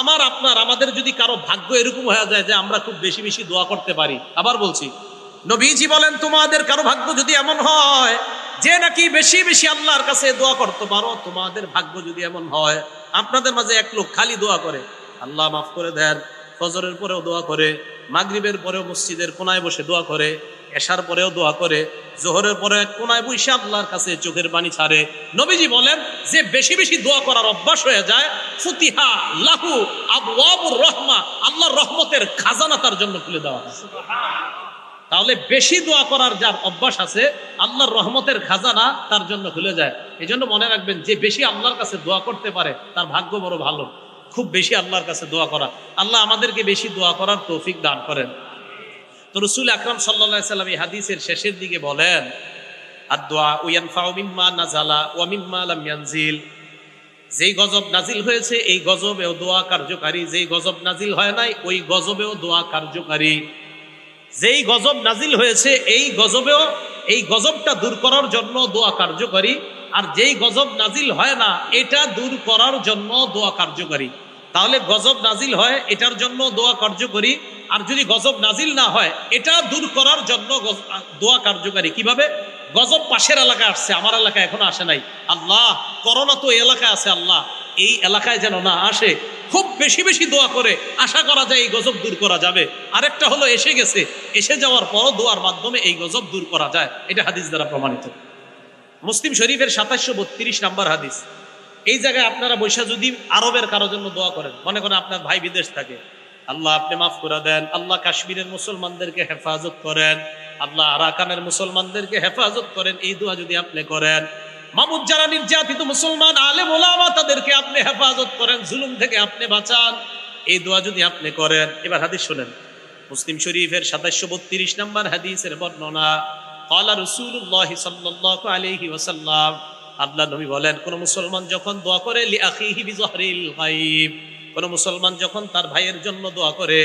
আমার আপনার আমাদের যদি কারো ভাগ্য এরকম হয়ে যায় যে আমরা খুব বেশি বেশি দোয়া করতে পারি, আবার বলছি নবীজি বলেন তোমাদের কারো ভাগ্য যদি এমন হয় যে নাকি বেশি বেশি আল্লাহর কাছে দোয়া করতে পারো, তোমাদের ভাগ্য যদি এমন হয় আপনাদের মাঝে এক লোক খালি দোয়া করে আল্লাহ মাফ করে দেন, ফজরের পরেও দোয়া করে, মাগরিবের পরেও মসজিদের কোনায় বসে দোয়া করে, এশার পরেও দোয়া করে, জোহরের পরে কোনায় বসে আল্লাহর কাছে চোখের পানি ছাড়ে, নবীজি বলেন যে বেশি বেশি দোয়া করার অভ্যাস হয়ে যায়, ফুতিহা লাহু আবওয়াবুর রহমা, আল্লাহর রহমতের খাজানা তার জন্য খুলে দেওয়া হয়। তাহলে বেশি দোয়া করার যার অভ্যাস আছে আল্লাহর রহমতের খাজানা তার জন্য খুলে যায়। এই জন্য মনে রাখবেন যে বেশি আল্লাহর কাছে দোয়া করতে পারে তার ভাগ্য বড় ভালো। খুব বেশি আল্লাহর কাছে দোয়া করা, আল্লাহ আমাদেরকে বেশি দোয়া করার তৌফিক দান করেন। তো রাসূল আকরাম সাল্লাল্লাহু আলাইহি সাল্লাম এই হাদিসের শেষের দিকে বলেন, আদ-দুআ ইয়ানফাউ মিম্মা নাযালা ওয়া মিম্মা লাম ইয়ানজিল। যেই গজব নাজিল হয়েছে এই গজবেও দোয়া কার্যকারী, যেই গজব নাজিল হয় নাই ওই গজবেও দোয়া কার্যকারী। যেই গজব নাজিল হয়েছে এই গজবেও, এই গজবটা দূর করার জন্য দোয়া কার্যকারী, আর যেই গজব নাজিল হয় না এটা দূর করার জন্য দোয়া কার্যকারী। তাহলে গজব নাজিল হয় এটার জন্য দোয়া কার্যকরী, আর যদি গজব নাজিল না হয় এটা দূর করার জন্য দোয়া কার্যকারী। কিভাবে? গজব পাশের এলাকায় আসছে, আমার এলাকায় এখনো আসে নাই, আল্লাহ করোনা তো এই এলাকায় আছে, আল্লাহ এই এলাকায় যেন না আসে। খুব বেশি বেশি দোয়া করে আশা করা যায় এই গজব দূর করা যাবে। আরেকটা হলো এসে গেছে, এসে যাওয়ার পরও দোয়ার মাধ্যমে এই গজব দূর করা যায়, এটা হাদিস দ্বারা প্রমাণিত। মুসলিম শরীফের 2732 নাম্বার হাদিস। এই জায়গায় আপনারা বৈশা যদি আরবের কারোর জন্য দোয়া করেন, মনে করেন আপনার ভাই বিদেশ থাকে, আল্লাহ আপনি মাফ করে দেন, আল্লাহ কাশ্মীরের মুসলমানদেরকে হেফাজত করেন, আল্লাহ আরাকানের মুসলমানদেরকে হেফাজত করেন, এই দোয়া যদি আপনি করেন, মামুদ যারা নির্যাতিত মুসলমান আলেম ওলামা তাদেরকে আপনি হেফাজত করেন, জুলুম থেকে আপনি বাঁচান, এই দোয়া যদি আপনি করেন। এবার হাদিস শুনেন, মুসলিম শরীফের 2732 নাম্বার হাদিসের বর্ণনা, ক্বালা রাসূলুল্লাহ সাল্লাল্লাহু আলাইহি ওয়াসাল্লাম, আল্লাহ নবী বলেন কোন মুসলমান যখন দোয়া করে লিআখিহি বিযহরিল গায়ব, কোন মুসলমান যখন তার ভাইয়ের জন্য দোয়া করে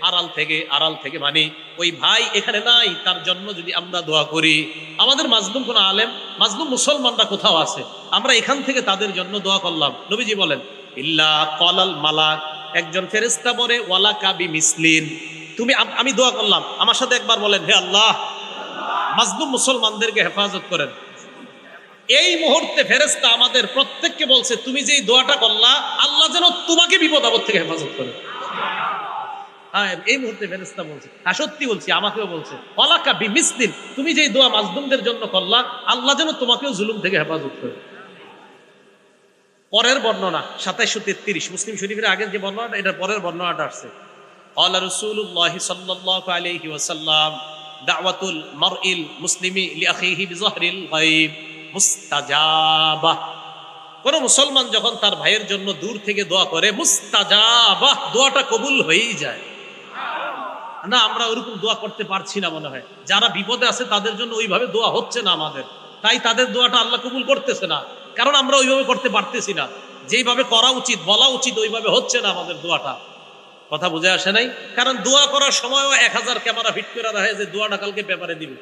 আড়াল থেকে মানে ওই ভাই এখানে নাই তার জন্য যদি আমরা দোয়া করি, আমাদের মাজলুম কোন আলেম মাজলুম মুসলমানরা কোথাও আছে, আমরা এখান থেকে তাদের জন্য দোয়া করলাম, নবীজি বলেন ইল্লা ক্বালাল মালাক, একজন ফেরেশতা বলে ওয়ালাকা বিমিসলিন, তুমি আমি দোয়া করলাম, আমার সাথে একবার বলেন হে আল্লাহ মাজলুম মুসলমানদেরকে হেফাজত করেন। এই মুহূর্তে ফেরেশতা আমাদের প্রত্যেককে বলছে তুমি যেই দোয়াটা করলা আল্লাহ যেন তোমাকে বিপদ আপদ থেকে হেফাজত করে। হ্যাঁ, এই মুহূর্তে ফেরেশতা বলছে, সত্যি বলছি, আমাকেও বলছে ওয়ালাকা বিমিসলিন, তুমি যেই দোয়া মাজলুমদের জন্য করলা আল্লাহ যেন তোমাকেও জুলুম থেকে হেফাজত করে। পরের বর্ণনা 2733 মুসলিম শরীফের আগের যে বর্ণনাটা, এটা পরের বর্ণনাটা আসছে, ক্বালা রাসূলুল্লাহ সাল্লাল্লাহু আলাইহি ওয়াসাল্লাম দাওয়াতুল মারইল মুসলিমি লিআখিহি বিযহরিল গায়ব মুস্তাজাবা, কোন মুসলমান যখন তার ভাইয়ের জন্য দূর থেকে দোয়া করে মুস্তাজাবা, দোয়াটা কবুল হয়েই যায়। না আমরা ওরকম দোয়া করতে পারছি না, মনে হয় যারা বিপদে আছে তাদের জন্য ওইভাবে দোয়া হচ্ছে না আমাদের, তাই তাদের দোয়াটা আল্লাহ কবুল করতেছে না, কারণ আমরা ওইভাবে করতে পারতেছি না, যেইভাবে করা উচিত বলা উচিত ওইভাবে হচ্ছে না আমাদের দোয়াটা। কথা বুঝে আসে নাই? কারণ দোয়া করার সময়ও 1000 ক্যামেরা ফিট করে রাখে যে দোয়াটা কালকে পেপারে দিবে,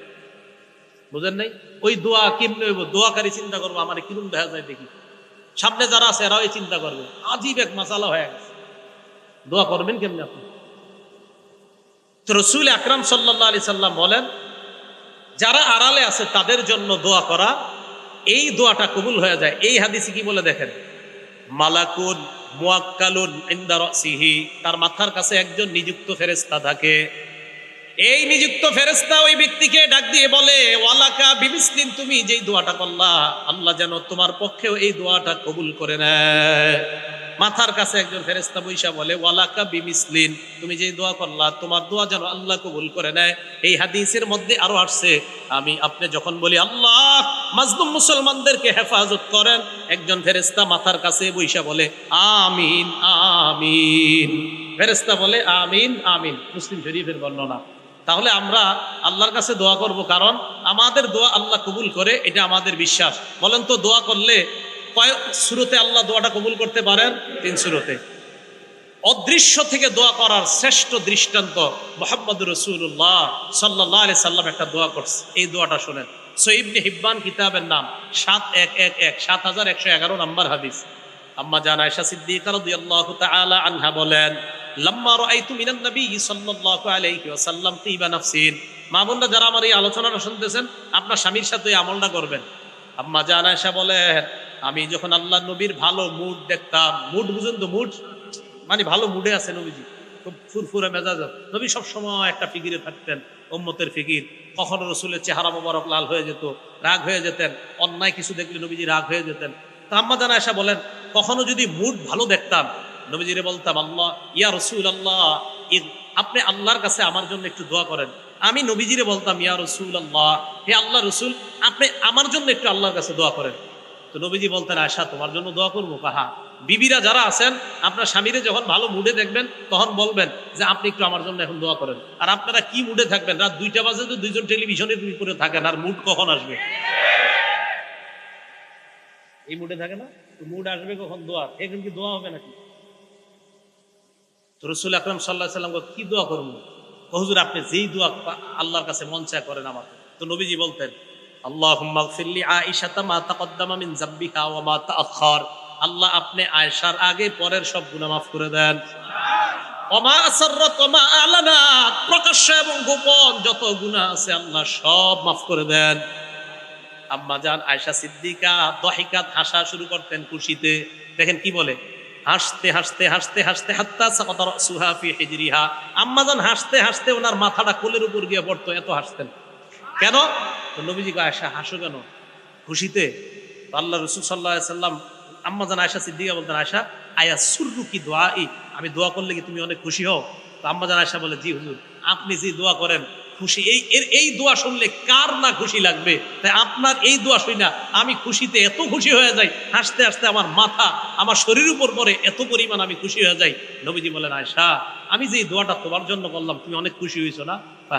বুঝেন নাই? ওই দোয়া কেমনে হইব, দোয়াকারী চিন্তা করবো আমার কিরম দেখা যায় দেখি, সামনে যারা আছে এরাও চিন্তা করবে, আজীব এক মাসালা হয়ে গেছে, দোয়া করবেন কেমনে আপনি? তো রাসূল আকরাম সাল্লাল্লাহু আলাইহি সাল্লাম বলেন যারা আড়ালে আছে তাদের জন্য দোয়া করা, এই দোয়াটা কবুল হয়ে যায়। এই হাদিসে কি বলে দেখেন, মালাকুন মুয়াক্কালুন ইনদা রাসিহি, তার মাথার কাছে একজন নিযুক্ত ফেরেশতা থাকে, এই নিযুক্ত ফেরেশতা ওই ব্যক্তিকে ডাক দিয়ে বলে ওয়ালাকা বিমিসলিন, তুমি যেই দোয়াটা করলা আল্লাহ যেন তোমার পক্ষেও এই দোয়াটা কবুল করে নেয়। মাথার কাছে একজন ফেরেশতা বৈশা বলে ওয়ালাকা বিমিসলিন, তুমি যেই দোয়া করলা তোমার দোয়া যেন আল্লাহ কবুল করে নেয়। এই হাদিসের মধ্যে আরো আসছে, আমি আপনি যখন বলি আল্লাহ মাজলুম মুসলমানদেরকে হেফাজত করেন, একজন ফেরেশতা মাথার কাছে বৈশা বলে আমিন আমিন, ফেরেশতা বলে আমিন আমিন, মুসলিম শরীফের বর্ণনা। তাহলে আমরা আল্লাহর কাছে দোয়া করব, কারণ আমাদের দোয়া আল্লাহ কবুল করে, এটা আমাদের বিশ্বাস। বলেন তো দোয়া করলে কয় সূরাতে আল্লাহ দোয়াটা কবুল করতে পারেন? 3 সূরাতে। অদৃশ্য থেকে দোয়া করার শ্রেষ্ঠ দৃষ্টান্ত মুহাম্মদুর রাসূলুল্লাহ সাল্লাল্লাহু আলাইহি সাল্লাম একটা দোয়া করছে, এই দোয়াটা শুনেন। সহিহ ইবনে হিব্বান কিতাবের নাম 7111 7111 নাম্বার হাদিস। আম্মা জান আয়েশা সিদ্দিকা রাদিয়াল্লাহু তাআলা আনহা বলেন, লাম্মা রাআইতু মিনান নবী সাল্লাল্লাহু আলাইহি ওয়াসাল্লাম তিবা নাফসিন। মা বোনরা যারা আমার এই আলোচনাটা শুনতেছেন, আপনার স্বামীর সাথে এই আমলটা করবেন। আম্মা জান আয়েশা বলেন, আমি যখন আল্লাহর নবীর ভালো মুড দেখতাম, মুড বুঝুন তো, মুড মানে ভালো মুডে আছে নবীজি, খুব ফুরফুরে মেজাজ। নবী সবসময় একটা ফিকিরে থাকতেন, উম্মতের ফিকির। কখনো রসুলের চেহারা মোবারক লাল হয়ে যেত, রাগ হয়ে যেতেন, অন্যায় কিছু দেখলে নবীজি রাগ হয়ে যেতেন। তা আম্মা জান আয়েশা বলেন, কখনো যদি মুড ভালো দেখতাম, নবীজিরে বলতাম, আল্লাহ ইয়া রসুল আল্লাহ, আপনি আল্লাহর কাছে আমার জন্য একটু দোয়া করেন। আমি নবীজিরে বলতাম, ইয়া রসুল আল্লাহ, হে আল্লাহ রসুল, আপনি আমার জন্য একটু আল্লাহর কাছে দোয়া করেন। তো নবীজি বলতেন, আয়েশা তোমার জন্য দোয়া করবো? কাহা বিবিরা যারা আছেন, আপনার স্বামীরে যখন ভালো মুডে দেখবেন তখন বলবেন যে আপনি একটু আমার জন্য এখন দোয়া করেন। আর আপনারা কি মুডে থাকবেন? রাত 2টা বাজে তো দুইজন টেলিভিশনের উপরে থাকেন, আর মুড কখন আসবে? এই মুডে থাকে না, মুড আসবে কখন দোয়া? এখন কি দোয়া হবে নাকি? তো রাসূল আকরাম সাল্লাল্লাহু আলাইহি ওয়াসাল্লাম কি দোয়া করবো? হুজুর আপনি যেই দোয়া আল্লাহর কাছে মন চায় করেন আমাকে। তো নবীজি বলতেন, আল্লাহুম্মা গফির লি আয়েশাতা মা তাকদ্দামা মিন যামবিহা ওয়া মা তাআখার। আল্লাহ আপনি আয়েশার আগে পরের সব গুনাহ মাফ করে দেন। ওয়া মা আসররাত ওয়া মা আলানাত, প্রকাশ্য এবং গোপন যত গুনাহ আছে আল্লাহ সব মাফ করে দেন। আম্মা জান আয়েশা সিদ্দিকা দহিকাত, হাসা শুরু করতেন খুশিতে। দেখেন কি বলে, হাসতে হাসতে হাসতে হাসতে হাত্তা সাকাতা রাসুহা ফি হিজরিহা। আম্মা জান হাসতে হাসতে ওনার মাথাটা কোলের উপর গিয়ে পড়তো, এত হাসতেন। কেন? তো নবীজি কয়, আয়েশা হাসো কেন? খুশিতে। তো আল্লাহ রাসূল সাল্লাল্লাহু আলাইহি সাল্লাম আম্মা জান আয়েশা সিদ্দিকা বলতেন, আয়েশা আয়া সুররুকি দুআই, আমি দোয়া করলে কি তুমি অনেক খুশি হও? তো আম্মা জান আয়েশা বলে, জি হুজুর, আপনি যে দোয়া করেন খুশি, এই দোয়া শুনলে কার না খুশি লাগবে? তাই আপনার এই দোয়া শুনি না আমি খুশিতে এত খুশি হয়ে যাই, হাসতে হাসতে আমার মাথা আমার শরীর উপর পড়ে, এত পরিমাণ আমি খুশি হয়ে যাই। নবীজি বলেন, আয়েশা আমি যে দোয়াটা তোমার জন্য করলাম তুমি অনেক খুশি হয়েছো না?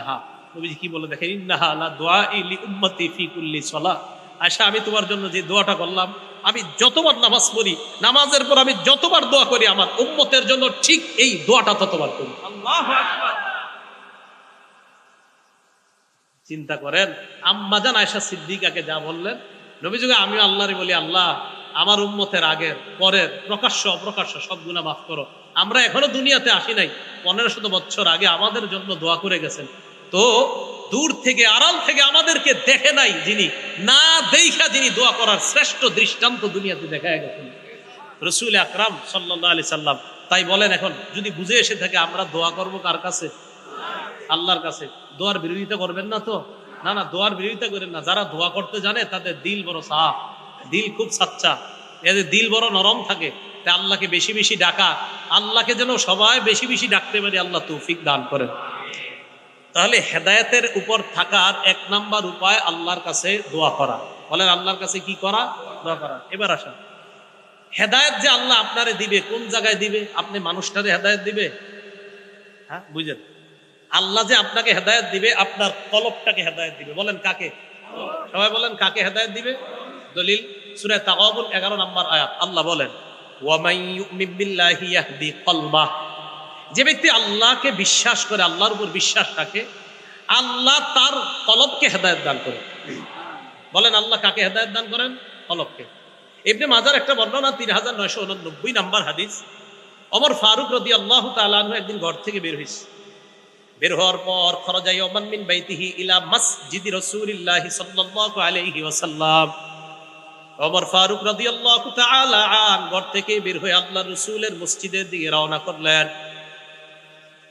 হ্যাঁ। নবীজি কি বলে দেখেন, ইন্নাহা লা দুআই লি উম্মতি ফি কুল্লি সালাহ। আয়েশা আমি তোমার জন্য যে দোয়াটা করলাম, আমি যতবার নামাজ পড়ি, নামাজের পর আমি যতবার দোয়া করি আমার উম্মতের জন্য ঠিক এই দোয়াটা ততবার করি। আল্লাহু আকবার। চিন্তা করেন, আম্মা জান আয়েশা সিদ্দিকাকে যা বললেন, নবী যুগে আমিও আল্লাহরে বলি, আল্লাহ আমার উম্মতের আগের পরের প্রকাশ্য অপ্রকাশ্য সব গুনাহ মাফ করো। আমরা এখনো দুনিয়াতে আসি নাই, 1500 বছর আগে আমাদের জন্য দোয়া করে গেছেন। তো দূর থেকে আড়াল থেকে আমাদেরকে দেখে নাই যিনি, না দেখা যিনি দোয়া করার শ্রেষ্ঠ দৃষ্টান্ত দুনিয়াতে দেখায় গেছেন রাসূল আকরাম সাল্লাল্লাহু আলাইহি সাল্লাম। তাই বলেন, এখন যদি বুঝে এসে থাকে আমরা দোয়া করব কার কাছে? আল্লাহর কাছে। দোয়ার বিরোধিতা করবেন না তো? না না, দোয়ার বিরোধিতা করেন না। যারা দোয়া করতে জানে তাদের দিল বড় সাফ, দিল খুব সাচ্চা, এদের দিল বড় নরম থাকে। তাই আল্লাহকে বেশি বেশি ডাকা, আল্লাহকে যেন সবাই বেশি বেশি ডাকতে পারি, আল্লাহ তৌফিক দান করেন। তাহলে হেদায়েতের উপর থাকার 1 নাম্বার উপায় আল্লাহর কাছে দোয়া করা। বলেন আল্লাহর কাছে কি করা? দোয়া করা। এবার আসেন, হেদায়েত যে আল্লাহ আপনারে দিবে, কোন জায়গায় দিবে? আপনি মানুষটারে হেদায়েত দিবে? হ্যাঁ বুঝেন, আল্লাহ যে আপনাকে হেদায়েত দিবে, আপনার কলবটাকে হেদায়েত দিবে। বলেন কাকে? সবাই বলেন কাকে হেদায়েত দিবে? দলিল সূরা তাগাবুন 11 নম্বর আয়াত। আল্লাহ বলেন, ওয়া মান ইউমিন বিল্লাহি ইয়াহদি কলবাহ। যে ব্যক্তি আল্লাহকে বিশ্বাস করে, আল্লাহর উপর বিশ্বাস রাখে, আল্লাহ তার কলবকে হেদায়েত দান করে। বলেন আল্লাহ কাকে হেদায়েত দান করেন? কলবকে। ইবনে মাজার একটা বর্ণনা 3989 নম্বর হাদিস। ওমর ফারুক রাদিয়াল্লাহু তাআলা আনহু একদিন ঘর থেকে বের হইছে। বের হওয়ার পর খরাজা ইয়াওমান মিন বাইতিহি ইলা মসজিদি রাসূলিল্লাহি সাল্লাল্লাহু আলাইহি ওয়াসাল্লাম। ওমর ফারুক রাদিয়াল্লাহু তাআলা আন ঘর থেকে বের হয়ে আল্লাহর রাসূলের মসজিদের দিকে রওনা করলেন।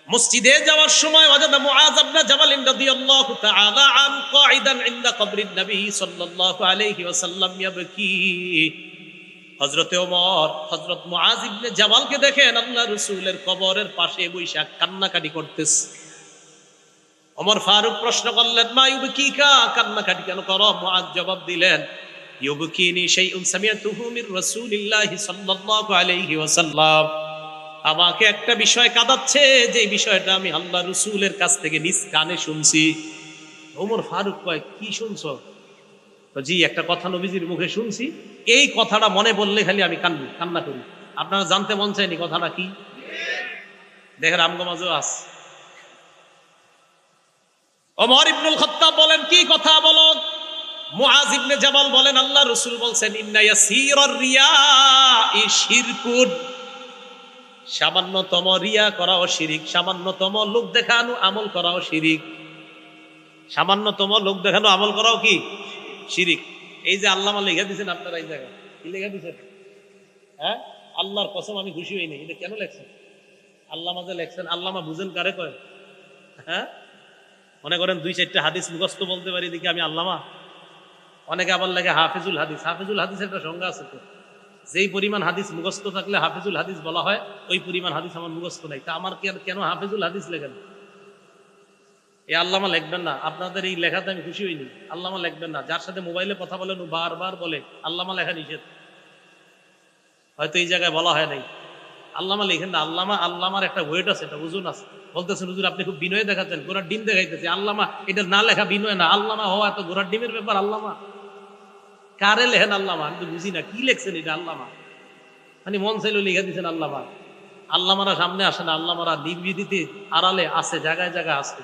মসজিদে যাওয়ার সময় ওয়াজাদা মুআয ইবনে জাবাল রাদিয়াল্লাহু তাআলা আন কাঈদান ইনদা কবরিন নবী সাল্লাল্লাহু আলাইহি ওয়াসাল্লাম ইয়াবকি। হযরত ওমর হযরত মুআয ইবনে জাবালকে দেখেন আল্লাহর রাসূলের কবরের পাশে বইসা কান্নাকাটি করতেছে। ওমর ফারুক প্রশ্ন করলেন, মা ইউবকিকা, কান্নাকাটি কেন করো? মুআয জবাব দিলেন, ইউবকিনি শাইউন সামিআতুহু মির রাসূলিল্লাহি সাল্লাল্লাহু আলাইহি ওয়াসাল্লাম। আমাকে একটা বিষয় কাঁদাচ্ছে, যে বিষয়টা আমি আল্লাহর রাসূলের কাছ থেকে নিজ কানে শুনছি। ওমর ফারুক কয়, কি শুনছো? তো জি, একটা কথা নবীজির মুখে শুনছি, এই কথাটা মনে বললে খালি আমি কান্না করি। আপনারা জানতে মন চায়নি কথাটা কি? দেখেন আমগমাজও আস। ওমর ইবনুল খাত্তাব বলেন, কি কথা বলো? মুআজ ইবনে জাবাল বলেন আল্লাহ রাসূল বলছেন ইন্না ইয়াসীরার রিয়াই শিরকুন, সামান্যতম রিয়া করাও শিরিক, সামান্যতম লোক দেখানো আমল করাও শিরিক, সামান্যতম লোক দেখানো আমল করাও কি শিরিক। এই যে আল্লামা লেখা দিয়েছেন আপনারা, এই জায়গায় কি লেখা দিয়েছেন? হ্যাঁ, আল্লাহর কসম আমি খুশি হইনি। এটা কেন লেখছেন? আল্লামা যে লেখছেন, আল্লামা বুঝেন কারে কয়? হ্যাঁ, মনে করেন 2-4টা হাদিস মুখস্থ বলতে পারি দেখি আমি আল্লামা। অনেকে আবার লেখে হাফিজুল হাদিস। হাফিজুল হাদিসের একটা সংজ্ঞা আছে তো, যেই পরিমাণ হাদিস মুখস্থ থাকলে হাফিজুল হাদিস বলা হয়, ওই পরিমাণ হাদিস আমার মুখস্থ নাই। তা আমার কেন হাফিজুল হাদিস লেখেন? এই আল্লামা লিখবেন না। আপনাদের এই লেখাতে আমি খুশি হইনি। আল্লামা লিখবেন না। যার সাথে মোবাইলে কথা বলেন ও বারবার বলে আল্লামা লেখা নিষেধ, হয়তো এই জায়গায় বলা হয় নাই। আল্লামা লিখেন না। আল্লামার একটা ওয়েট আছে, একটা ওজন আছে। বলতেছেন হুজুর আপনি খুব বিনয় দেখাচ্ছেন, ঘোড়ার ডিম দেখাইতেছে। আল্লামা এটা না লেখা বিনয় না, আল্লামা হওয়া এত ঘোড়ার ডিমের ব্যাপার। আল্লামা কারে লেখেন আল্লামা? আমি তো বুঝি না কি লেখছেন এটা আল্লামা। মানে মন চাইলেও লিখে দিচ্ছেন আল্লামা। আল্লামারা সামনে আসে না, আল্লামারা নির্বিধিতে আড়ালে আছে, জায়গায় জায়গায় আছে।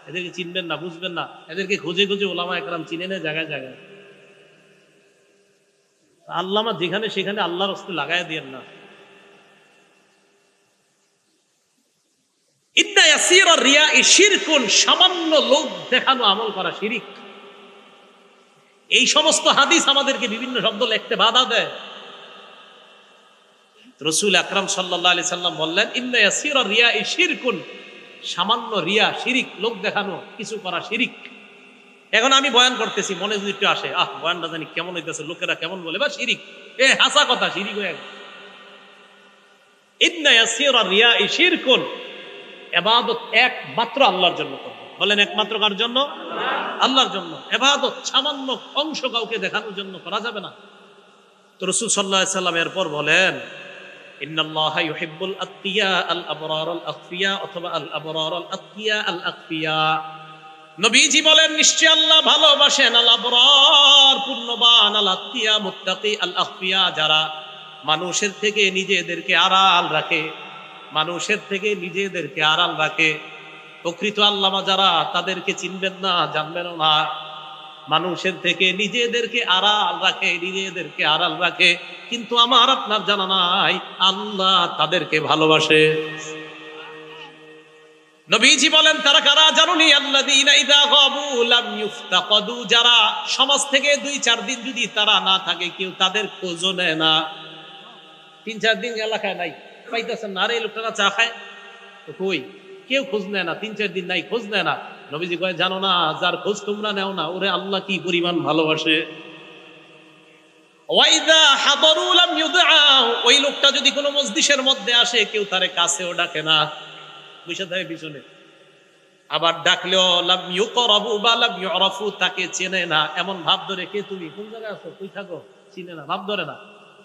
এদেরকে চিনবেন না, বুঝবেন না। এদেরকে খুঁজে খুঁজে ওলামা একরাম চিনে নেয় জায়গায় জায়গায়। আল্লামা যেখানে সেখানে আল্লাহর রাস্তায় লাগাই দিয়েন না। ইন্না ইয়াসীরা রিয়াই শিরকুন, সামান্য লোক দেখানো আমল করা শিরিক। এই সমস্ত হাদিস আমাদেরকে বিভিন্ন শব্দ লিখতে বাধা দেয়। রাসূল আকরাম সাল্লাল্লাহু আলাইহি সাল্লাম বললেন ইন্না ইয়াসীরা রিয়াই শিরকুন, সামান্য রিয়া শিরিক, লোক দেখানো কিছু করা শিরিক। এখন আমি বয়ান করতেছি, মনে যদি একটু আসে বয়ানটা জানি কেমন হইতেছে, লোকেরা কেমন বলে, বা শিরিক, হাসা কথা শিরিক হয়ে গেছে। ইন্না ইয়াসীরা রিয়াই শিরকুন, ইবাদত একমাত্র আল্লাহর জন্য করবে। বলেন একমাত্র কার জন্য? আল্লাহর জন্য। ইবাদত সামান্য অংশ কাউকে দেখানোর জন্য করা যাবে না। তো রাসূল সাল্লাল্লাহু আলাইহি সাল্লাম এরপর বলেন ইন্নাল্লাহা ইউহিব্বুল আতকিয়া আল আবরার আল আখফিয়া, অথবা আল আবরার আল আতকিয়া আল আখফিয়া। নবীজি বলেন নিশ্চয় আল্লাহ ভালোবাসেন আল আবরার পুণ্যবান, আল আতকিয়া মুত্তাকি, আল আখফিয়া যারা মানুষের থেকে নিজেদেরকে আড়াল রাখে, মানুষের থেকে নিজেদেরকে আড়াল রাখে। প্রকৃত আল্লামা যারা, তাদেরকে চিনবেন না, জানবেন না। মানুষের থেকে নিজেদেরকে আড়াল রাখে, নিজেদেরকে আড়াল রাখে, কিন্তু আমার আপনার জানা নাই আল্লাহ তাদেরকে ভালোবাসে। নবীজি বলেন তারা কারা জানুনি? আল্লাযীনা ইযা গাবু লাম ইফতাকাদু, যারা সমাজ থেকে 2-4 দিন যদি তারা না থাকে, কেউ তাদের খোঁজও নেয় না। 3-4 দিন এলাকায় নাই, পাইতেছেন না, আরে এই লোকটা চা খায় তো কই, কেউ খোঁজ নেয় না। 3-4 দিন নাই, খোঁজ নেয় না। নবীজি কয় জানো না, যার খোঁজ তোমরা নেও না, ওরে আল্লাহ কি পরিমাণ ভালোবাসে। ওয়াইদা হাদারু লাম ইউদআউ, ওই লোকটা যদি কোনো মজলিসের মধ্যে আসে, কেউ তারে কাছেও ডাকে না, বসে থাকে পিছনে। আবার ডাকলেও লাম ইউকরাবু বা লাম ইউরাফু, তাকে চেনে না, এমন ভাব ধরে, কে তুমি, কোন জায়গায় আছো, কই থাকো, চিনে না, ভাব ধরে না।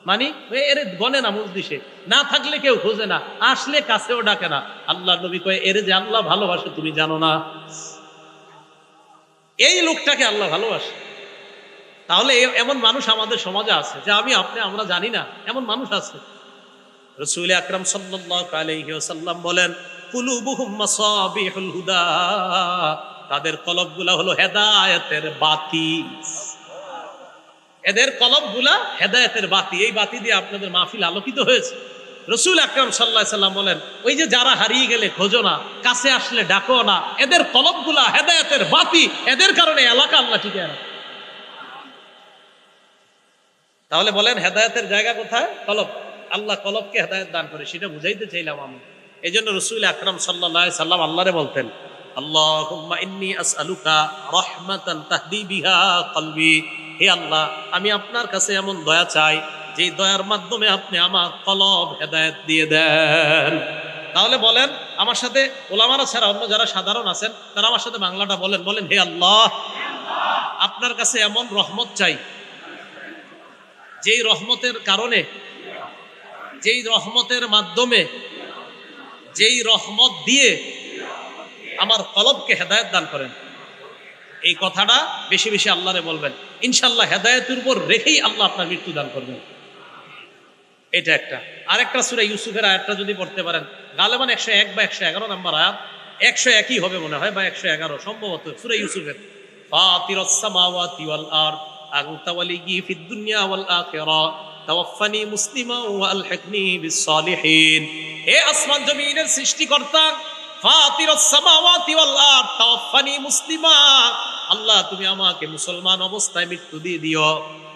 মানে এর গনে না, মজলিসে না থাকলে কেউ খোঁজে না, আসলে কাছেও ডাকে না। আল্লাহ নবী কয় এর যে আল্লাহ ভালোবাসে তুমি জানো না? এই লোকটাকে আল্লাহ ভালোবাসে। তাহলে এমন মানুষ আমাদের সমাজে আছে যে আমরা জানি না, এমন মানুষ আছে। রাসূল আকরাম সাল্লাল্লাহু আলাইহি ওয়াসাল্লাম বলেন কুলুবুহুম মাসাবিহুল হুদা, তাদের কলবগুলা হলো হেদায়েতের বাতি। এদের কলবগুলা হেদায়েতের বাতি, এই বাতি দিয়ে আপনাদের মাহফিল আলোকিত হয়েছে। রাসূল আকরাম সাল্লাল্লাহু আলাইহি ওয়াসাল্লাম বলেন ওই যে যারা হারিয়ে গেলে খোঁজো না, কাছে আসলে ডাকো না, এদের কলবগুলা হেদায়েতের বাতি, এদের কারণে এলাকা আল্লাহ টিকে রাখে। তাহলে বলেন হেদায়েতের জায়গা কোথায়? কলব। আল্লাহ কলবকে হেদায়েত দান করে, সেটা বুঝাইতে চাইলাম আমি। এই জন্য রাসূল আকরাম সাল্লাল্লাহু আলাইহি সাল্লাম আল্লাহরে বলতেন আল্লাহুম্মা ইন্নী আসআলুকা রাহমাতান তাহদি বিহা কলবি, হে আল্লাহ আমি আপনার কাছে এমন দয়া চাই যে দয়ার মাধ্যমে আপনি আমার কলব হেদায়েত দিয়ে দেন। তাহলে বলেন আমার সাথে, ওলামারা ছাড়া অন্য যারা সাধারণ আছেন তারা আমার সাথে বাংলাটা বলেন, বলেন হে আল্লাহ আপনার কাছে এমন রহমত চাই, যেই রহমতের কারণে, যেই রহমতের মাধ্যমে, যেই রহমত দিয়ে আমার কলবকে হেদায়েত দান করেন। এই কথাটা বেশি বেশি আল্লাহরে বলবেন, ইনশাআল্লাহ হেদায়েতের উপর রেখেই আল্লাহ আপনার মৃত্যু দান করবেন। এটা একটা। আরেকটা সূরা ইউসুফের আয়াতটা যদি পড়তে পারেন, গালেবান 101 বা 111 নম্বর আয়াত, 101ই হবে মনে হয়, বা 111 সম্ভবত, সূরা ইউসুফের ফাতিরাস সামাওয়াতি ওয়াল আরদ আনতা ওয়ালিয়্যি ফিদ দুনিয়া ওয়াল আখিরাহ তাওয়াফফানি মুসলিমান ওয়া আলহিকনি বিস সালিহিন। হে আসমান জমিনের সৃষ্টিকর্তা, ফাতিরাস সামাওয়াতি ওয়াল আরদ তাওয়াফফানি মুসলিমা, আল্লাহ তুমি আমাকে মুসলমান অবস্থায় মৃত্যু দিয়ে দিও।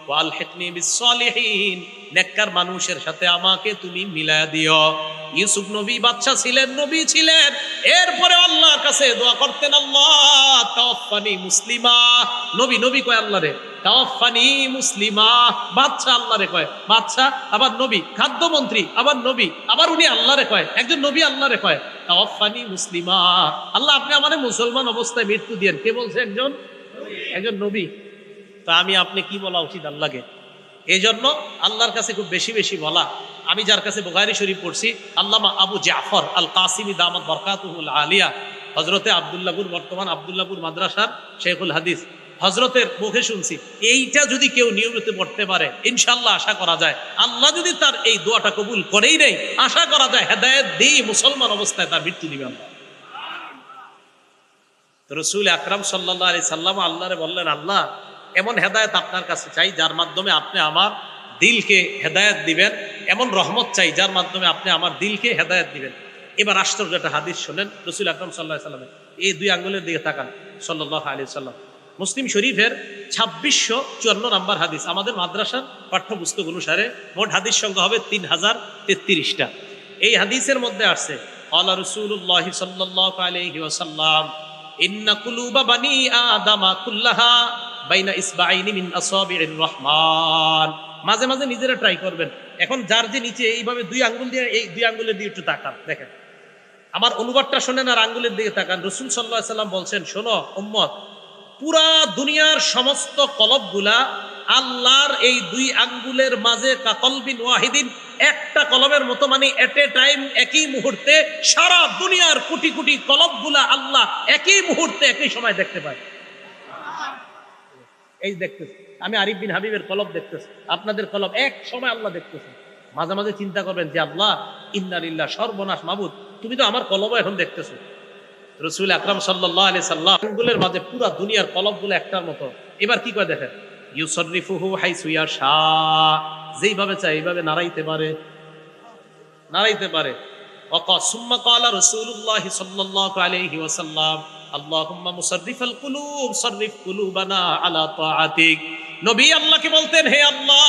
ওয়া আলহিকনি বিস সালিহিন, নেককার মানুষের সাথে আমাকে তুমি মিলায়া দিও। ইউসুফ নবী বাদশা ছিলেন, নবী ছিলেন, এরপরে আল্লাহর কাছে দোয়া করতেন, আল্লাহ তাওয়াফফানি মুসলিমা। নবী নবী কয় আল্লাহ রে তাওয়াফফানি মুসলিমা, বাদশা আল্লাহ রে কয়, বাদশা আবার নবী, খাদ্যমন্ত্রী আবার নবী, আবার উনি আল্লাহ রে কয়, একজন নবী আল্লাহ রে কয় তাওয়াফফানি মুসলিমা, আল্লাহ আপনি আমাদের মুসলমান অবস্থায় মৃত্যু দিয়েন। কে বলছে? একজন নবী। তা আমি আপনি কি বলা উচিত আল্লাহকে? এই জন্য আল্লাহর কাছে খুব বেশি বেশি বলা। আমি যার কাছে বুখারী শরীফ পড়ছি, আল্লামা আবু জাফর আল কাসিমি দামাত বরকাতুহুল আলিয়া, হযরতে আব্দুল্লাহপুর, বর্তমান আব্দুল্লাহপুর মাদ্রাসার শেখুল হাদিস, হযরতের মুখে শুনছি, এইটা যদি কেউ নিয়মিত পড়তে পারে ইনশাআল্লাহ আশা করা যায় আল্লাহ যদি তার এই দোয়াটা কবুল করেই নেই, আশা করা যায় হেদায়েত দিয়ে মুসলমান অবস্থায় তার মৃত্যু দিবে আল্লাহ। তো রাসূল আকরাম সাল্লাল্লাহু আলাইহি সাল্লাম আল্লাহরে বললেন, আল্লাহ এমন হেদায়েত আপনার কাছে চাই যার মাধ্যমে আপনি আমার দিলকে হেদায়েত দিবেন, এমন রহমত চাই যার মাধ্যমে আপনি আমার দিলকে হেদায়েত দিবেন। এবার আশ্চর্য একটা হাদিস শোনেন রাসূল আকরাম সাল্লাল্লাহু আলাইহি সাল্লামের, এই দুই আঙ্গুলের দিকে তাকান, সাল্লাল্লাহু আলাইহি সাল্লাম। মুসলিম শরীফের 2654 নম্বর হাদিস, আমাদের মাদ্রাসার পাঠ্যপুস্তক অনুসারে মোট হাদিস সংখ্যা হবে 3033টা। এই হাদিসের মধ্যে আসছে, ক্বালা রাসূলুল্লাহ সাল্লাল্লাহু আলাইহি ওয়াসাল্লাম, ইন্না কুলুবা বানি আদামা কুল্লাহা বাইনা ইসবাইনি মিন আসাবির রহমান। মাঝে মাঝে নিজেরা ট্রাই করবেন। এখন যার যে নিচে এইভাবে দুই আঙ্গুল দিয়ে, এই দুই আঙ্গুলের দিয়ে একটু তাকান, দেখেন আমার অনুবাদটা শোনেন আর আঙ্গুলের দিকে তাকান। রাসূল সাল্লাল্লাহু আলাইহি সাল্লাম বলছেন, শোনো উম্মত, পুরা দুনিয়ার সমস্ত কলবগুলা আল্লাহর এই দুই আঙ্গুলের মাঝে কাকলবিন ওয়াহিদিন, একটা কলবের মতো, মানে এট এ টাইম, একই মুহূর্তে সারা দুনিয়ার কোটি কোটি কলবগুলা আল্লাহ একই মুহূর্তে একই সময় দেখতে পায়। এই দেখতেছি আমি আরিফ বিন হাবিবের কলব দেখতেছি, আপনাদের কলব এক সময় আল্লাহ দেখতেছেন। মাঝে মাঝে চিন্তা করবেন যে আল্লাহ ইন্না লিল্লাহ, সর্বনাশ মাবুদ, তুমি তো আমার কলব এখন দেখতেছো। রাসূল আকরাম সাল্লাল্লাহু আলাইহি সাল্লাম আঙ্গুলের মাঝে পুরা দুনিয়ার কলবগুলো একটার মতো। এবার কি কয় দেখেন, ইউসাররিফুহু হাইসু ইয়াশা, যেইভাবে চায় এইভাবে নাড়াইতে পারে, নাড়াইতে পারে। সুম্মা ক্বালা রাসূলুল্লাহ সাল্লাল্লাহু আলাইহি ওয়াসাল্লাম, আল্লাহুম্মা মুসাররিফাল কুলুব সাররিফ কুলুবানা আলা তাআতিক। নবী আল্লাহকে বলতেন, হে আল্লাহ,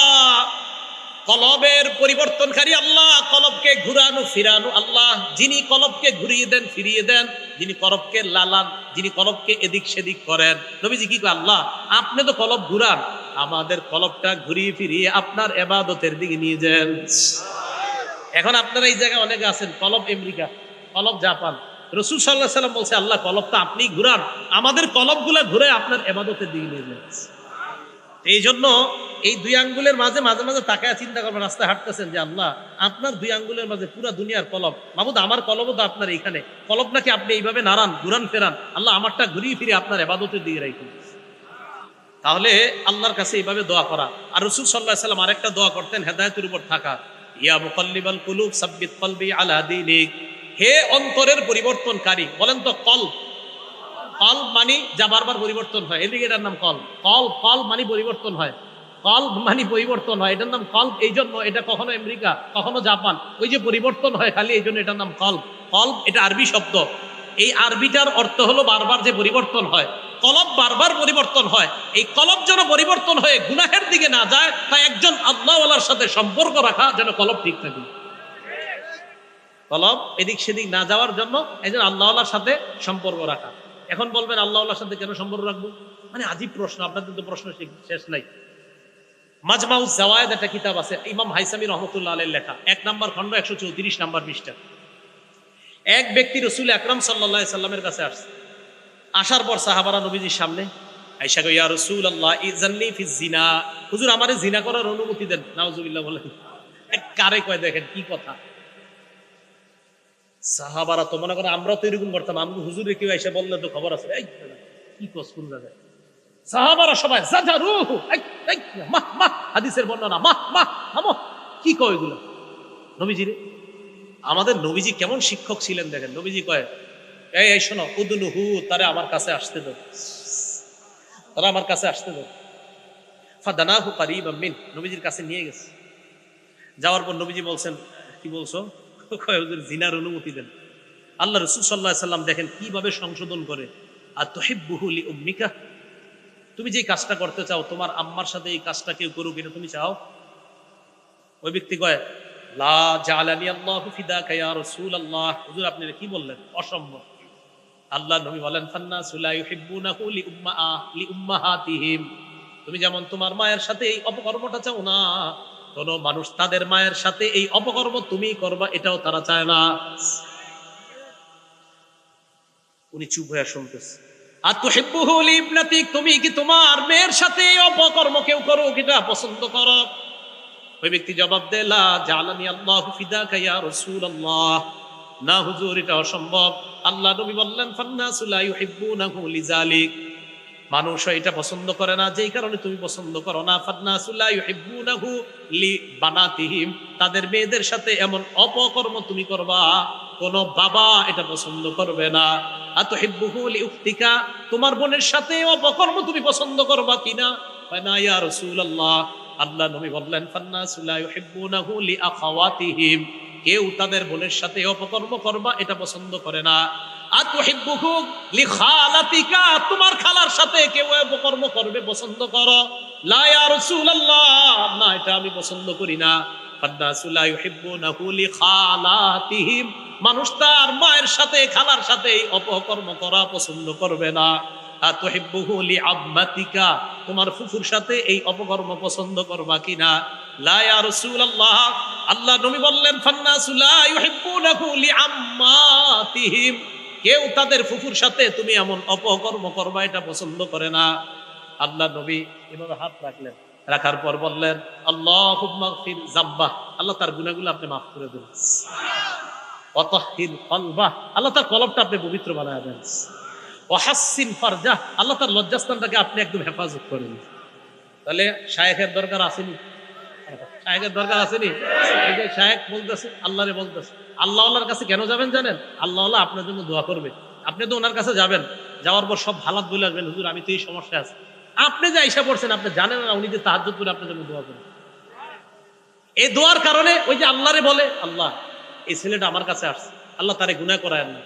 কলবের পরিবর্তনকারী আল্লাহ, কলবকে ঘুরানো ফিরানো আল্লাহ, যিনি কলবকে ঘুরিয়ে দেন ফিরিয়ে দেন, যিনি কলবকে লালান, যিনি কলবকে এদিক সেদিক করেন। নবীজি কি কয়, আল্লাহ আপনি তো কলব ঘুরান, আমাদের কলবটা ঘুরিয়ে ফিরিয়ে আপনার ইবাদতের দিকে নিয়ে যান। এখন আপনারা এই জায়গায় অনেকে আছেন, কলব আমেরিকা, কলব জাপান। রাসূল সাল্লাল্লাহু আলাইহি সাল্লাম বলছে, আল্লাহ কলবটা আপনি ঘুরান, আমাদের কলবগুলা ঘুরে আপনার ইবাদতের দিকে নিয়ে যান। এই জন্য এই দুই আঙ্গুলের মাঝে মাঝে মাঝে তাকায় চিন্তা করবেন, রাস্তায় হাঁটতেছেন, যে আল্লাহ আপনার দুই আঙ্গুলের মাঝে পুরা দুনিয়ার কলব, মাহমুদ আমার কলবও তো আপনার এইখানে, কলব নাকি আপনি এইভাবে নাড়ান, ঘুরান ফেরান, আল্লাহ আমারটা ঘুরিয়ে ফিরে আপনার ইবাদতের দিকে রাখুন। তাহলে আল্লাহর কাছে এইভাবে দোয়া করা। আর রাসূল সাল্লাল্লাহু আলাইহি সাল্লাম আরেকটা দোয়া করতেন, হেদায়েতের উপর থাকা, ইয়া মুকাল্লিবাল কুলুব সাব্বিত কলবি আলা দীনিক, হে অন্তরের পরিবর্তনকারী। বলেন তো কলব, কলব মানে যা বারবার পরিবর্তন হয়, এদিকে এটার নাম কলব। কলব, কলব মানে পরিবর্তন হয়, কলব মানে পরিবর্তন হয়, এটার নাম কলব। এই জন্য এটা কখনো আমেরিকা কখনো জাপান, ওই যে পরিবর্তন হয় খালি, এই জন্য এটার নাম কলব। কলব এটা আরবি শব্দ, এই আরবিটার অর্থ হলো বারবার যে পরিবর্তন হয়, কলব বারবার পরিবর্তন হয়। এই কলব যেন পরিবর্তন হয়ে গুনাহের দিকে না যায়, তাই একজন আল্লাহওয়ালার সাথে সম্পর্ক রাখা যেন কলব ঠিক থাকে, কলব এদিক সেদিক না যাওয়ার জন্য একজন আল্লাহওয়ালার সাথে সম্পর্ক রাখা। এখন বলবেন আল্লাহওয়ালার সাথে কেন সম্পর্ক রাখবো? মানে আজীব প্রশ্ন, আপনাদের তো প্রশ্ন শেষ নাই। মাজমাউজ জাওয়ায়েদ একটা কিতাব আছে, ইমাম হাইসামি রহমতুল্লাহ আলাইহির লেখা, 1 নম্বর খণ্ড 134 নম্বর পৃষ্ঠা। এক ব্যক্তি রাসূল আকরাম সাল্লাল্লাহু আলাইহি সাল্লামের কাছে আসছে, আসার পর সাহাবারা নবীজির সামনে আয়েশা কয়, ইয়া রাসূলুল্লাহ ইযাননি ফিজ জিনা, হুজুর আমারে জিনা করার অনুমতি দেন। নাউজুবিল্লাহ বলেন, কারে কয় দেখেন কি কথা। সাহাবারা তো মনে করে আমরা তো এরকম করতাম, আমগো হুজুরে কেউ এসে বললে তো খবর আছে, এই কি কস কোন জায়গায়। সাহাবারা সবাই জাজারুহু, মাহ মাহ, হাদিসের বর্ণনা, মাহ মাহ, থামো, কি কয় এগুলো নবীজি রে? আমাদের নবীজি কেমন শিক্ষক ছিলেন দেখেন। নবীজি কয়, এই শোনো, উদনুহু, তারে আমার কাছে আসতে দাও। তারা আমার কাছে আসতে দেয়। ফাদানাহু কারীবাম মিন, নবীজির কাছে নিয়ে গেছে। যাওয়ার পর নবীজি বলছেন, কি বলছো? কয় হুজুর জিনার অনুমতি দেন। আল্লাহ রাসূল সাল্লাল্লাহু আলাইহি সাল্লাম দেখেন কিভাবে সংশোধন করে। আর তুহিব্বুহু লিউম্মিকা, তুমি যে কাজটা করতে চাও তোমার আম্মার সাথে এই কাজটা কেউ করুক, এটা তুমি চাও? ওই ব্যক্তি কয়, লা জাআলানি আল্লাহু ফিদাকা ইয়া রাসূলুল্লাহ। হুজুর আপনি কি বললেন? অসম্ভব। আল্লাহ নবী বলেন, ফান্নাসু লা ইউহিব্বুনাহু লিউম্মাহাতিহিম, তুমি যেমন তোমার মায়ের সাথে এই অপকর্মটা চাও না, কোন মানুষ তাদের মায়ের সাথে এই অপকর্ম তুমি করবা এটাও তারা চায় না। উনি চুপ হয়ে শুনতেছে। আর তুহিব্বুহু লিইবনাতিক, তুমি কি তোমার মেয়ের সাথে এই অপকর্ম কেউ করো এটা পছন্দ করো? ওই ব্যক্তি জবাব দেয়, লা জাআলানি আল্লাহু ফিদাকা ইয়া রাসূলুল্লাহ, না হুজুর এটা অসম্ভব। আল্লাহ নবী বললেন, ফান্নাসু লা ইউহিব্বুনাহু লিযালিক, মানুষ এটা পছন্দ করে না যেই কারণে তুমি পছন্দ করো না। ফান্নাসু লা ইউহিব্বুনাহু লিবানাতিহিম, তাদের মেয়েদের সাথে এমন অপকর্ম তুমি করবা কোন বাবা এটা পছন্দ করবে না। আতুহিব্বুহু লিউখতিকা, তোমার বোনের সাথে অপকর্ম তুমি পছন্দ করবা কিনা? না ইয়া রাসূলুল্লাহ। আল্লাহ নবী বললেন, ফান্নাসু লা ইউহিব্বুনাহু লিআখাওয়াতিহিম, কেউ তাদের বোনের সাথে অপকর্ম করবা এটা পছন্দ করে না। আতুহিব্বুহু লিখালাতিকা, তোমার খালার সাথে কেউ অপকর্ম করবে পছন্দ করো? লা ইয়া রাসূলুল্লাহ, না এটা আমি পছন্দ করি না। ফান্নাসু লা ইউহিব্বুনাহু লিখালাতিহিম, মানুষ তার মায়ের সাথে খালার সাথে অপকর্ম করা পছন্দ করবে না। আতুহিব্বুহু লিআম্মাতিকা, তোমার ফুফুর সাথে এই অপকর্ম পছন্দ করবা কিনা? লা ইয়া রাসূলুল্লাহ। আল্লাহ নবী বললেন, ফান্নাসু লা ইউহিব্বুনাহু লিআম্মাতিহিম, কেউ তাদের ফুফুর সাথে তুমি এমন অপকর্ম করবা এটা পছন্দ করে না। আল্লাহ নবী এভাবে হাত রাখলেন, রাখার পর বললেন, আল্লাহুম্মা গফির যাম্বাহ, আল্লাহ তার গুনাহগুলো আপনি মাফ করে দেন। ওয়াতাহহির কলবাহ, আল্লাহ তার কলবটা আপনি পবিত্র বানায় দেন। ওয়াহাসসিন ফারজাহ, আল্লাহ তার লজ্জাস্থানটাকে আপনি একদম হেফাজত করেন। তাহলে শায়েখের দরকার আসেনি? শায়েখের দরকার আসেনি? এই যে শায়েখ বলতেছে, আল্লাহরে বলতেছে। আল্লাহ আল্লাহর কাছে কেন যাবেন জানেন? আল্লাহ আল্লাহ আপনার জন্য দোয়া করবে। আপনি তো ওনার কাছে যাবেন, যাওয়ার পর সব হালাত বলে আসবেন, হুজুর আমি তো এই সমস্যা আছে। আপনি যে আইসা পড়ছেন, আপনি জানেন না উনি যে তাহাজ্জুদ করে আপনার জন্য দোয়া করেন। এই দোয়ার কারণে ওই যে আল্লাহরে বলে, আল্লাহ এই ছেলেটা আমার কাছে আসছে, আল্লাহ তারে গুনাহ করায় না।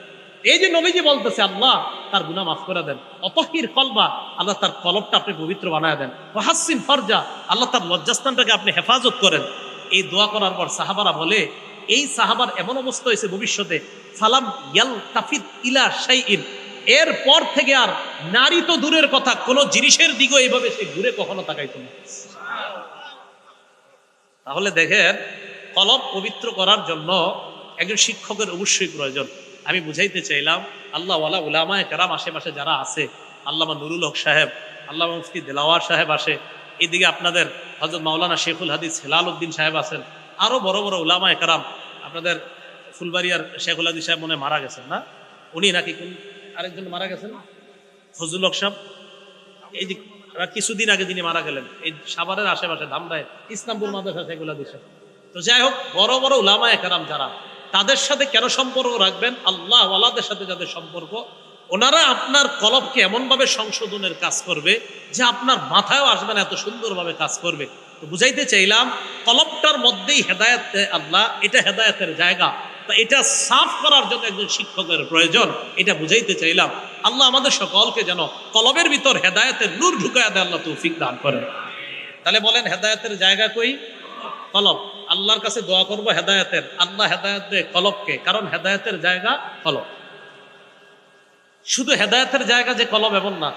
এই যে নবীজি বলতেছে, আল্লাহ তার গুনাহ মাফ করে দেন। অতহির কলবা, আল্লাহ তার কলবটা আপনি পবিত্র বানায় দেন। ওয়াহাসসিন ফারজা, আল্লাহ তার লজ্জাস্থানটাকে আপনি হেফাজত করেন। এই দোয়া করার পর সাহাবারা বলে, এই সাহাবার এমন অবস্থা হয়েছে ভবিষ্যতে, ফালাম ইয়ালতাফিত ইলা শাইইন, এর পর থেকে আর নারী তো দূরের কথা, কোন জিনিসের দিকে এইভাবে সে ঘুরে কখনো তাকাইতো না। তাহলে দেখেন, কলব পবিত্র করার জন্য একজন শিক্ষকের অবশ্যই প্রয়োজন। আমি বুঝাইতে চাইলাম, আল্লাহ ওয়ালা উলামায়ে কেরাম আশেপাশে যারা আছে, আল্লামা নুরুল হক সাহেব, আল্লামা মুফতি দেলাওয়ার সাহেব আসে, এদিকে আপনাদের হযরত মাওলানা শেখুল হাদিস হেলাল উদ্দিন সাহেব আছেন, আরো বড় বড় উলামায়ে কেরাম। আপনাদের ফুলবাড়িয়ার শেখুল হাদিস সাহেব মনে মারা গেছেন না? উনি নাকি কোন আরেকজন মারা গেছেন, ফজলুল হক সাহেব, এই যে কিছুদিন আগে যিনি মারা গেলেন, এই সাভারের আশেপাশে ধামরায় ইসলামপুর মাদ্রাসা শেখুল হাদিস সাহেব। তো যাই হোক, বড় বড় উলামায়ে কেরাম যারা, তাদের সাথে কেন সম্পর্ক রাখবেন? আল্লাহ ওয়ালাদের সাথে যাদের সম্পর্ক, ওনারা আপনার কলবকে এমন ভাবে সংশোধনের কাজ করবে যে আপনার মাথায়ও আসবে না, এত সুন্দরভাবে কাজ করবে। তো বুঝাইতে চাইলাম, কলবটার মধ্যেই হেদায়েত আল্লাহ, এটা হেদায়েতের জায়গা। তা এটা সাফ করার জন্য একজন শিক্ষকের প্রয়োজন, এটা বুঝাইতে চাইলাম। আল্লাহ আমাদের সকলকে যেন কলবের ভিতর হেদায়েতের নূর ঢুকায় দেয়, আল্লাহ তৌফিক দান করেন। তাহলে বলেন, হেদায়েতের জায়গা কই? কলব। আল্লাহর কাছে দোয়া করবো হেদায়েতের, আল্লাহ হেদায়েত দেয় কলবকে, কারণ হেদায়েতের জায়গা কলব। শুধু হেদায়েতের জায়গা যে কলব এমন না,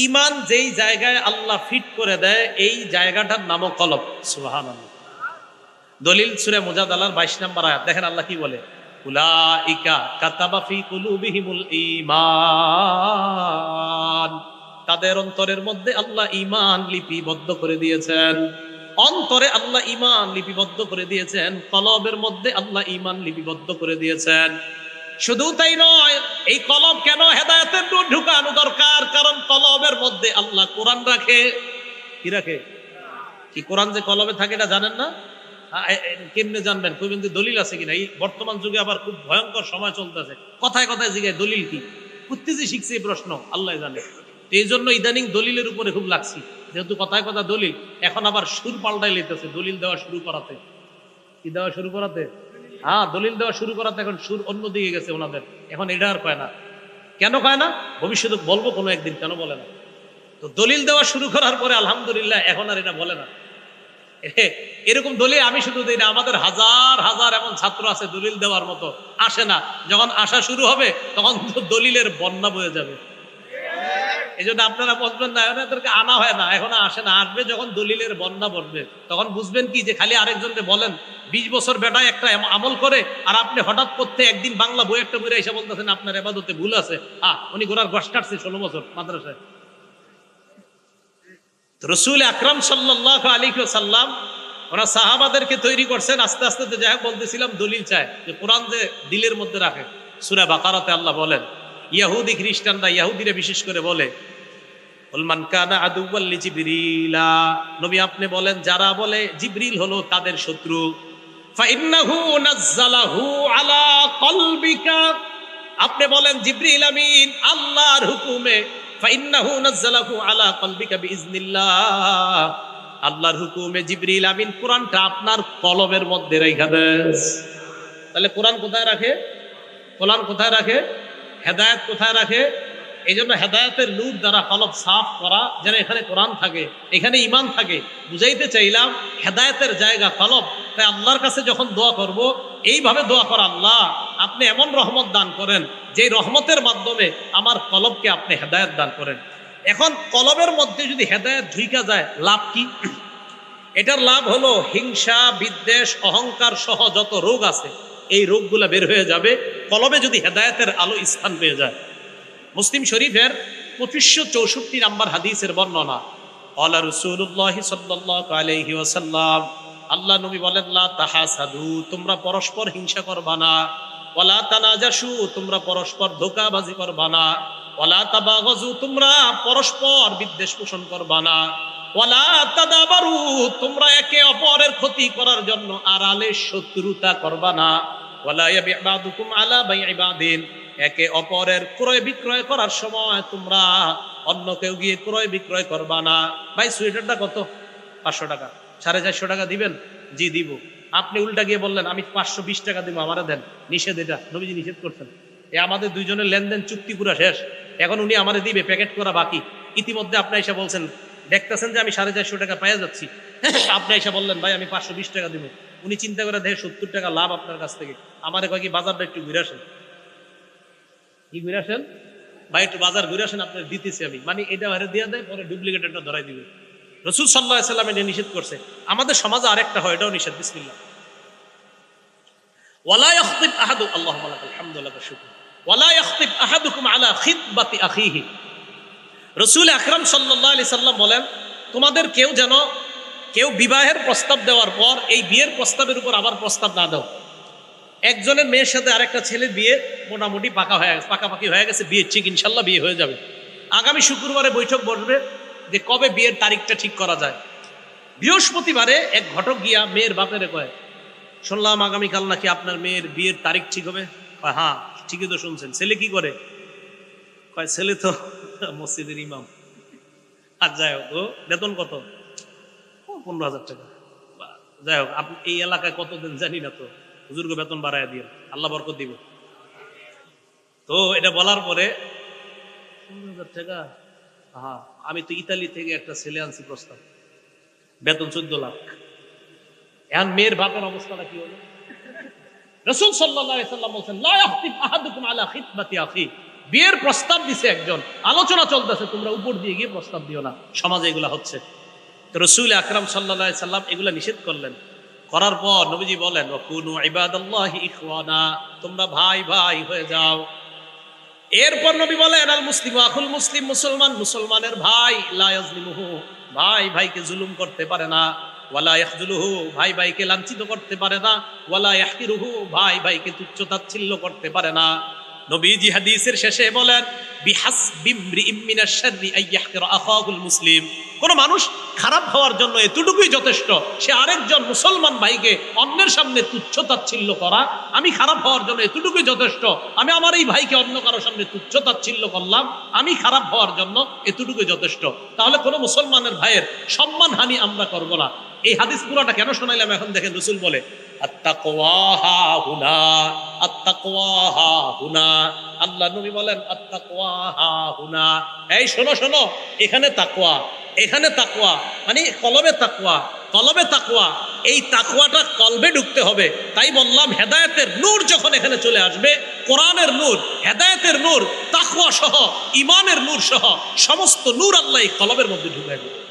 ঈমান যেই জায়গায় আল্লাহ ফিট করে দেয় এই জায়গাটার নামও কলব। সুবহানাল্লাহ। দলিল সূরা মুজাদালার 22 নম্বর আয়াত, দেখেন আল্লাহ কি বলে, উলাইকা কাতাবা ফি কুলুবিহিমুল ঈমান, তাদের অন্তরের মধ্যে আল্লাহ ঈমান লিপিবদ্ধ করে দিয়েছেন। অন্তরে আল্লাহ ঈমান লিপিবদ্ধ করে দিয়েছেন, কলবের মধ্যে আল্লাহ ঈমান লিপিবদ্ধ করে দিয়েছেন। শুধু তাই নয়, এই কলব কেন হেদায়েতের নূর ঢুকানো দরকার? কারণ কলবের মধ্যে আল্লাহ কোরআন রাখে। কি রাখে? কি কোরআন যে কলবে থাকে এটা জানেন না? কেমনে জানবেন? কই কিন্তু দলিল আছে কিনা? এই বর্তমান যুগে আবার খুব ভয়ঙ্কর সময় চলতেছে, কথায় কথায় জিজ্ঞাসা দলিল কি, কুত্তিজি শিখছে এই প্রশ্ন, আল্লাহ জানে। এই জন্য ইদানিং দলিলের উপরে খুব লাগছি, যেহেতু কথায় কথা দলিল, এখন আবার সুর পাল্টাই লেতেছে দলিল দেওয়া শুরু করাতে। কি দেওয়া শুরু করাতে? হ্যাঁ, দলিল দেওয়া শুরু করাতে এখন সুর অন্য দিকে গেছে ওনাদের। এখন এটা আর কয় না। কেন কয় না? ভবিষ্যতে বলবো কোনো একদিন, কেন বলে না। তো দলিল দেওয়া শুরু করার পরে আলহামদুলিল্লাহ এখন আর এটা বলে না। এরকম দলিল আমি শুধু দিই না, আমাদের হাজার হাজার এমন ছাত্র আছে দলিল দেওয়ার মতো, আসে না। যখন আসা শুরু হবে তখন তো দলিলের বন্যা বয়ে যাবে। এই জন্য আপনারা বলবেন না এদেরকে আনা হয় না, এখন আসে না। আসবে যখন দলিলের বন্যা বসবে, তখন বুঝবেন কি যে খালি আরেকজনকে বলেন 20 বছর বেটায় একটা আমল করে, আর আপনি হঠাৎ করতে একদিন বাংলা বই একটা বইরে এসে বলতেছেন আপনার এবাদতে ভুল আছে। উনি গোড়ার গস কাটছে 16 বছর মাদ্রাসায়। রসুল আকরাম সাল্লাল্লাহু আলাইহি ওয়াসাল্লাম ওরা সাহাবাদেরকে তৈরি করছেন। আস্তে আস্তে তো যাই বলতেছিলাম, দলিল চায় যে কোরআন যে দিলের মধ্যে রাখে। সূরা বাকারাতে আল্লাহ বলেন, ইহুদি খ্রিস্টানরা, ইহুদিরা বিশেষ করে বলে, মান কানা আদুওয়াল লিজিবরিলা, নবী আপনি বলেন যারা বলে জিবরিল হলো তাদের শত্রু, ফাইন্নাহু নাযালাহু আলা কলবিকা, আপনি বলেন জিবরিল আমিন আল্লাহর হুকুমে, ফাইন্নাহু নাযালাহু আলা কলবিকা বিইজনিল্লাহ, আল্লাহর হুকুমে জিবরিল আমিন কোরআনটা আপনার কলবের মধ্যে রেখে দেন। তাহলে কোরআন কোথায় রাখে? কোরআন কোথায় রাখে? হেদায়েত কোথায় রাখে? এই জন্য হেদায়েতের নূর দ্বারা কলব সাফ করা, যেন এখানে কোরআন থাকে, এখানে ঈমান থাকে। বুঝাইতে চাইলাম হেদায়েতের জায়গা কলব। তাই আল্লাহর কাছে যখন দোয়া করব, এইভাবে দোয়া করা, আল্লাহ আপনি এমন রহমত দান করেন যে রহমতের মাধ্যমে আমার কলবকে আপনি হেদায়েত দান করেন। এখন কলবের মধ্যে যদি হেদায়েত ঢুইকা যায়, লাভ কি? এটার লাভ হলো হিংসা, বিদ্বেষ, অহংকার সহ যত রোগ আছে এই রোগগুলা বের হয়ে যাবে কলবে যদি হেদায়েতের আলো স্থান পেয়ে যায়। মুসলিম শরীফের 2564 নম্বর হাদিসের বর্ণনা, ক্বালা রাসূলুল্লাহ সাল্লাল্লাহু আলাইহি ওয়াসাল্লাম, আল্লাহ নবী বলেন, লা তাহাসাদু, তোমরা পরস্পর হিংসা করবা না, ওয়ালা তানাজাসু, তোমরা পরস্পর ধোঁকাবাজি করবা না, ওয়ালা তাবাগাজু, তোমরা পরস্পর বিদ্বেষ পোষণ করবা না, ওয়ালা তাদাবারু, তোমরা একে অপরের ক্ষতি করার জন্য আড়ালে শত্রুতা করবা না, ওয়ালা ইয়াবি বাদুকুম আলা বাই'i বাদিন, একে অপরের ক্রয় বিক্রয় করার সময় তোমরা অন্য কেউ গিয়ে ক্রয় বিক্রয় করবা না। ভাই সোয়েটারটা কত? 500 টাকা। 450 টাকা দিবেন? জি দিব। আপনি উল্টা গিয়ে বললেন আমি 520 টাকা দিব, আমারে দেন। নিষেধ, এটা নবীজি নিষেধ করছেন। আমাদের দুইজনের লেনদেন চুক্তি পুরা শেষ, এখন উনি আমারে দিবে, প্যাকেট করা বাকি। ইতিমধ্যে আপনি এসে বলছেন, দেখতেছেন যে আমি 450 টাকা পেয়ে যাচ্ছি, আপনি এসে বললেন ভাই আমি 520 টাকা দিব। উনি চিন্তা করে দেখে 70 টাকা লাভ আপনার কাছ থেকে। আমারে কয় কি বাজারটা একটু ঘুরে আসেন। কি ঘুরে আসেন ভাই, একটু বাজার ঘুরে আসেন, আপনার দিতেছি আমি। মানে এটা বাইরে দিয়ে দেয়, পরে ডুপ্লিকেট একটা ধরাই দিবে। রাসূল সাল্লাল্লাহু আলাইহি ওয়াসাল্লাম এটা নিষেধ করছে। আমাদের সমাজে আরেকটা হয়, এটাও নিষেধ। বিসমিল্লাহ। ওয়ালা ইয়াখতিব আহাদু, আল্লাহুম্মা লাকাল হামদু ওয়া লাকাশ শুকর, ওয়ালা ইয়াখতিব আহাদুকুম আলা খিতবাতি আখিহি। রাসূল আকরাম সাল্লাল্লাহু আলাইহি সাল্লাম বলেন, তোমাদের কেউ বিবাহের প্রস্তাব দেওয়ার পর এই বিয়ের প্রস্তাবের উপর আবার প্রস্তাব না দাও। একজনের মেয়ের সাথে আরেকটা ছেলের বিয়ে মোটামুটি পাকাপাকি হয়ে গেছে, বিয়ে ঠিক, ইনশাল্লাহ বিয়ে হয়ে যাবে। আগামী শুক্রবারে বৈঠক বসবে যে কবে বিয়ের তারিখটা ঠিক করা যায়। বৃহস্পতিবারে এক ঘটক গিয়া মেয়ের বাপেরে কয়, শুনলাম আগামীকাল নাকি আপনার মেয়ের বিয়ের তারিখ ঠিক হবে। কয় হ্যাঁ ঠিকই তো শুনছেন। ছেলে কি করে? কয় ছেলে তো মসজিদের ইমাম। আর যাই হোক, ও বেতন কত? 15,000 টাকা। যাই হোক, আপনি এই এলাকায় কতদিন জানি না, তো হুজুরকে বেতন বাড়ায় দিয়ে আল্লাহ বরকত দিব। তো এটা বলার পরে 15,000 টাকা, হ্যাঁ আমি তো ইতালি থেকে একটা ছেলে আনছি প্রস্তাব, বেতন 14 লাখ। এখন মেয়ের বাপের অবস্থাটা কি হলো? রাসূল সাল্লাল্লাহু আলাইহি সাল্লাম বলেন, লা ইয়াখতিব আহাদুকুম আলা খিতবাতি আখি, বিয়ের প্রস্তাব দিছে একজন, আলোচনা চলতেছে, তোমরা উপর দিয়ে গিয়ে প্রস্তাব দিও না। সমাজে এগুলা হচ্ছে। তো রাসূল আকরাম সাল্লাল্লাহু আলাইহি সাল্লাম এগুলা নিষেধ করলেন। করার পর নবীজি বলেন, ওয়াকুনু ইবাদাল্লাহি ইখওয়ানা, তোমরা ভাই ভাই হয়ে যাও। এরপর নবী বলেন, আল মুসলিমু আখুল মুসলিম, মুসলমান মুসলমানের ভাই, লা ইয়াজলিমুহু, ভাই ভাইকে জুলুম করতে পারে না, ওয়ালা ইয়াখজুলুহু, ভাই ভাইকে লাঞ্ছিত করতে পারে না, ওয়ালা ইয়াহকিরুহু, ভাই ভাইকে তুচ্ছ তাচ্ছিল্য করতে পারে না। নবীজি হাদিসের শেষে বলেন, বিহাসবি ইমরিইম মিনাশ শাররি আন ইয়াহকিরা আখাহুল মুসলিম, কোন মানুষ খারাপ হওয়ার জন্য এতটুকুই যথেষ্ট, সে আরেকজন মুসলমান ভাইকে অন্যের সামনে তুচ্ছ তাচ্ছিল্য করা। আমি খারাপ হওয়ার জন্য এতটুকুই যথেষ্ট, আমি আমার এই ভাইকে অন্য কারোর সামনে তুচ্ছ তাচ্ছিল্য করলাম, আমি খারাপ হওয়ার জন্য এতটুকুই যথেষ্ট। তাহলে কোনো মুসলমানের ভাইয়ের সম্মানহানি আমরা করব না। এই হাদিস পুরোটা কেন শোনাইলাম এখন দেখেন, রাসূল বলে আত্তাকওয়া হাহুনা, আত্তাকওয়া হাহুনা। আল্লাহ নবী বলেন আত্তাকওয়া হাহুনা, এই শোনো শোনো, এখানে তাকওয়া, এখানে তাকওয়া, মানে কলবে তাকওয়া, কলবে তাকওয়া। এই তাকওয়াটা কলবে ঢুকতে হবে। তাই বললাম হেদায়েতের নূর যখন এখানে চলে আসবে, কোরআনের নূর, হেদায়েতের নূর, তাকওয়া সহ, ঈমানের নূর সহ সমস্ত নূর আল্লাহ এই কলবের মধ্যে ঢুকাই দেবে।